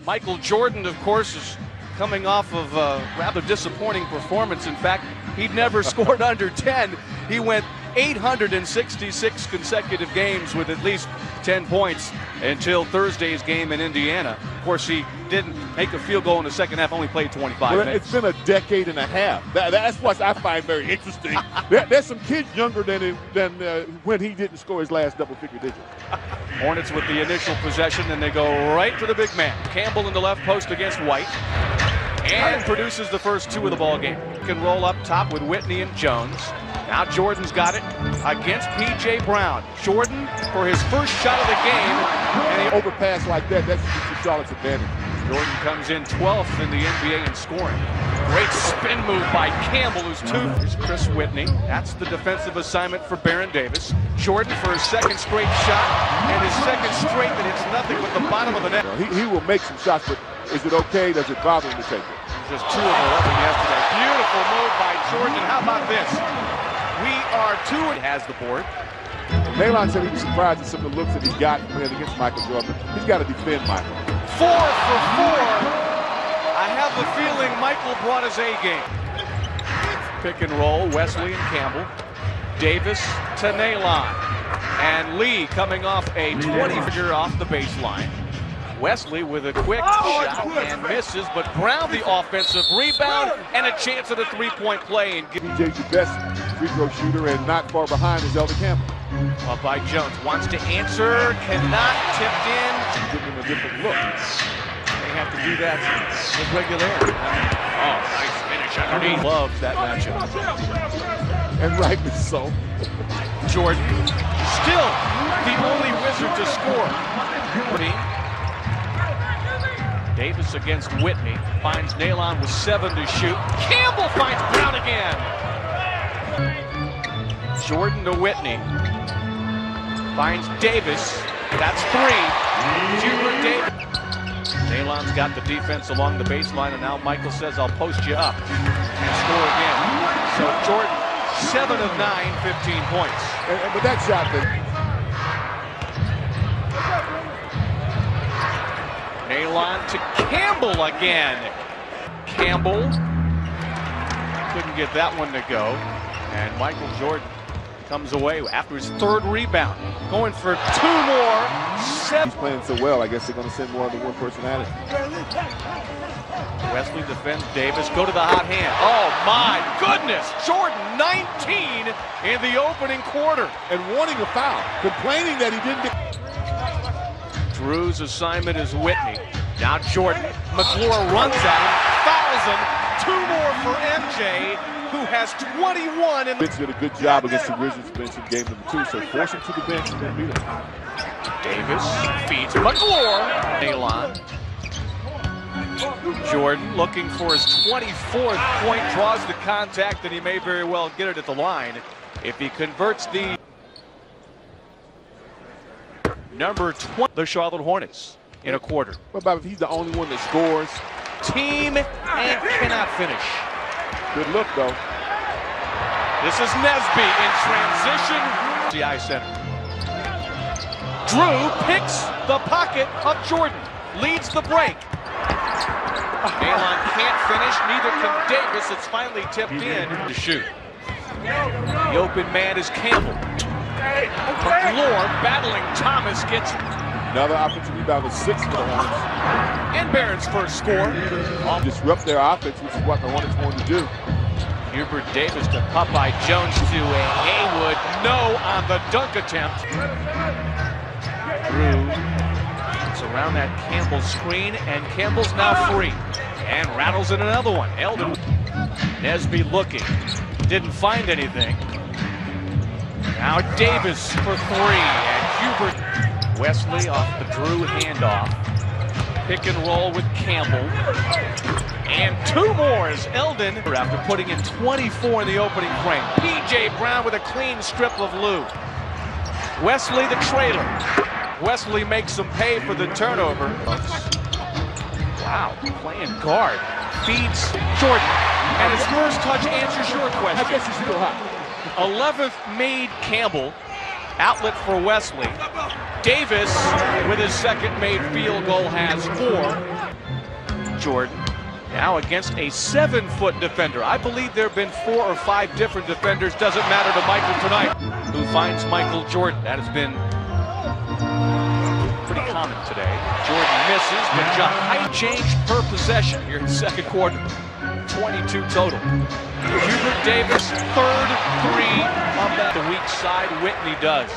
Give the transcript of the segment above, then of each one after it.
Michael Jordan, of course, is coming off of a rather disappointing performance. In fact, he'd never scored under 10. He went 866 consecutive games with at least 10 points until Thursday's game in Indiana. Of course, he didn't make a field goal in the second half, only played 25 minutes. It's been a decade and a half. That's what I find very interesting. There's some kids younger than when he didn't score his last double-figure digit. Hornets with the initial possession, and they go right to the big man. Campbell in the left post against White, and produces the first two of the ball game. Can roll up top with Whitney and Jones. Now Jordan's got it against P.J. Brown. Jordan for his first shot of the game. And he overpass like that's Charlotte's advantage. Jordan comes in 12th in the NBA in scoring. Great spin move by Campbell, who's two. Here's Chris Whitney. That's the defensive assignment for Baron Davis. Jordan for his second straight shot, and his second straight that hits nothing but the bottom of the net. He will make some shots, but is it okay? Does it bother him to take it? Just 2 of 11 yesterday. Beautiful move by Jordan. How about this? We are 2 and has the board. Malon said he was surprised at some of the looks that he got playing against Michael Jordan. He's got to defend Michael. 4 for 4. I have the feeling Michael brought his A game. Pick and roll, Wesley and Campbell. Davis to Nalon. And Lee coming off a 20-figure off the baseline. Wesley with a quick shot and misses, but Brown the offensive rebound and a chance at a three-point play. And PJ's the best free throw shooter, and not far behind is Eldon Campbell. Up by Jones, wants to answer, cannot, tipped in. Give him a different look. They have to do that with regularity. Oh, nice finish underneath. Loves that matchup. And rightly so. Jordan, still the only Wizard to score. Davis against Whitney, finds Nalon with 7 to shoot. Campbell finds Brown again. Jordan to Whitney, finds Davis, that's 3. Hubert Davis. Nalon's got the defense along the baseline, and now Michael says, I'll post you up and score again. So Jordan, 7 of 9, 15 points. But that shot that Nalon to Campbell again. Campbell couldn't get that one to go. And Michael Jordan comes away after his 3rd rebound. Going for 2 more. 7. He's playing so well, I guess they're going to send more than one person at it. Wesley defends Davis. Go to the hot hand. Oh, my goodness. Jordan, 19 in the opening quarter. And wanting a foul. Complaining that he didn't get... Drew's assignment is Whitney. Now Jordan. McClure runs at him. Fouls him. 2 more for MJ, who has 21. Vince did a good job against the Wizards bench in game number 2, so force him to the bench and then beat him. Davis feeds McClure. Nalon. Jordan looking for his 24th point, draws the contact, and he may very well get it at the line if he converts the number 20, the Charlotte Hornets, in a quarter. What about if he's the only one that scores? Team and cannot finish. Good look, though. This is Nesby in transition. CI Center. Drew picks the pocket of Jordan. Leads the break. Nalon can't finish, neither can Davis. It's finally tipped in to shoot. The open man is Campbell. McClure battling Thomas gets it. Another offensive rebound is 6 for the Hornets. And Barron's first score. Disrupt their offense, which is what the Hornets wanted to do. Hubert Davis to Popeye Jones to Haywood. No on the dunk attempt. Drew gets around that Campbell screen, and Campbell's now free. And rattles in another one. Eldon. Nesby looking. Didn't find anything. Now Davis for 3, and Hubert. Wesley off the Drew handoff. Pick and roll with Campbell. And 2 more as Eldon, after putting in 24 in the opening frame. P.J. Brown with a clean strip of Lou. Wesley the trailer. Wesley makes him pay for the turnover. Wow, playing guard. Feeds Jordan. And his first touch answers your question. I guess he's still hot. 11th made Campbell. Outlet for Wesley. Davis with his second made field goal has 4. Jordan. Now against a 7-foot defender. I believe there have been 4 or 5 different defenders. Doesn't matter to Michael tonight. Who finds Michael Jordan? That has been pretty common today. Jordan misses, but high change per possession here in the second quarter. 22 total. Hubert Davis, third three on the weak side. Whitney does.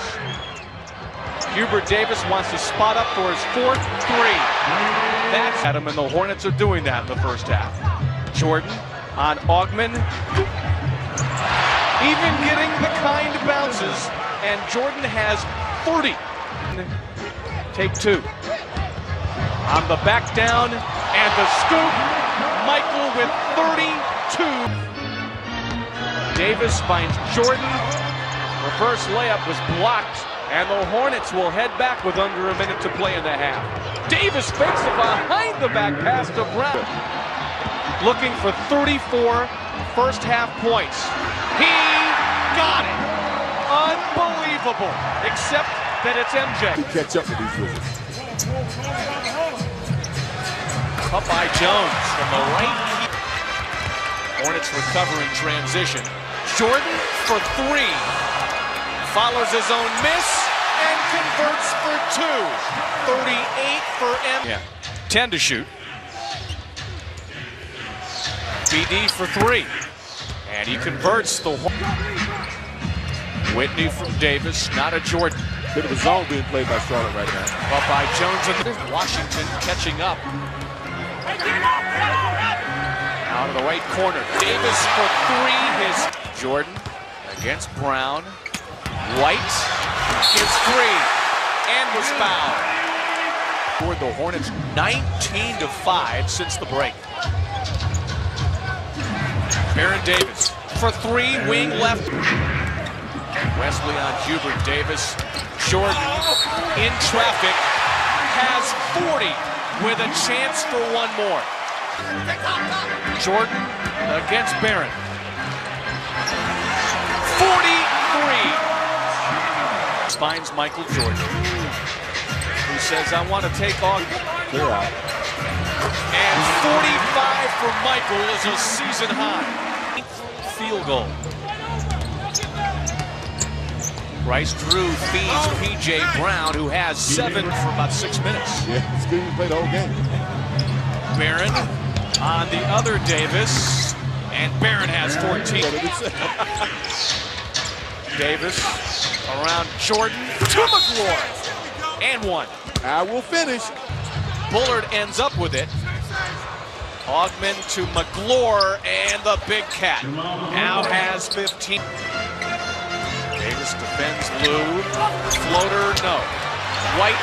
Hubert Davis wants to spot up for his 4th three. That's at him, and the Hornets are doing that in the first half. Jordan on Augman. Even getting the kind bounces, and Jordan has 30. Take 2. On the back down, and the scoop. Michael with 32. Davis finds Jordan. Reverse layup was blocked. And the Hornets will head back with under a minute to play in the half. Davis fakes a behind-the-back pass to Brown. Looking for 34 first-half points. He got it. Unbelievable. Except that it's MJ. Catch up with these Wizards. Popeye Jones from the right. Hornets recovering transition. Jordan for 3. Follows his own miss and converts for 2. 38 for M. Yeah. 10 to shoot. BD for 3. And he converts the Whitney from Davis, not a Jordan. Bit of a zone being played by Charlotte right now. Up by Jones and Washington catching up. Out of the right corner. Davis for 3. His Jordan against Brown. White gets 3 and was fouled. Toward the Hornets 19-5 since the break. Baron Davis for 3, wing left. Wesley on Hubert Davis. Jordan in traffic has 40 with a chance for 1 more. Jordan against Baron. 43. Finds Michael Jordan, who says, I want to take on. Clear out. And 45 for Michael is a season high. Field goal. Bryce Drew feeds P.J. Brown, who has 7 for about 6 minutes. Yeah, he's good to play the whole game. Barron on the other Davis, and Barron has 14. Davis around Jordan to McLaurin, and 1. I will finish. Bullard ends up with it. Augman to McLaurin, and the big cat now has 15. Davis defends Lou. Floater, no. White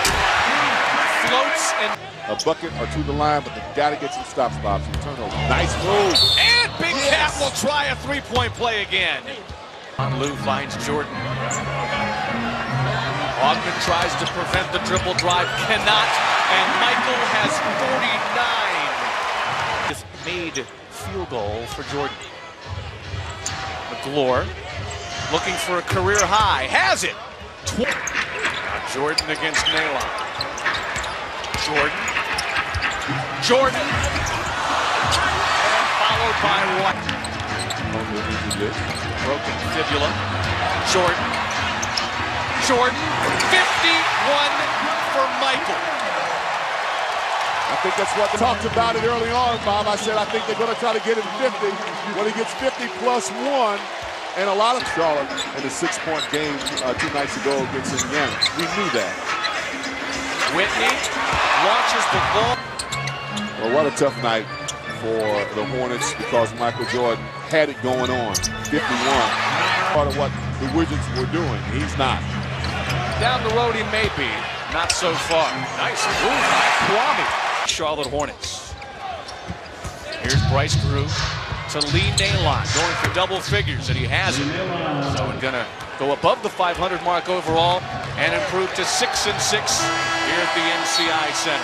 floats and a bucket or 2 to the line, but they got to get some stops, Bob. Some turnover. Nice move. And big cat will try a 3-point play again. Lou finds Jordan. Augman tries to prevent the dribble drive, cannot, and Michael has 49. Just made field goal for Jordan. McLaurin looking for a career high, has it. Jordan against Nalon. Jordan, and followed by White. Broken fibula. Jordan, 51 for Michael. I think that's what they talked about it early on, Bob. I said I think they're going to try to get him 50. When he gets 50 plus 1, and a lot of Charlotte in the 6-point game 2 nights ago against Indiana. We knew that. Whitney launches the ball. Well, what a tough night for the Hornets because Michael Jordan had it going on. 51. Part of what the Wizards were doing.'s not. Down the road he may be. Not so far. Nice move by Kwame. Charlotte Hornets. Here's Bryce Drew to Lee Nalon, going for double figures, and he has it. So we're gonna go above the 500 mark overall and improve to 6-6 here at the NCI Center.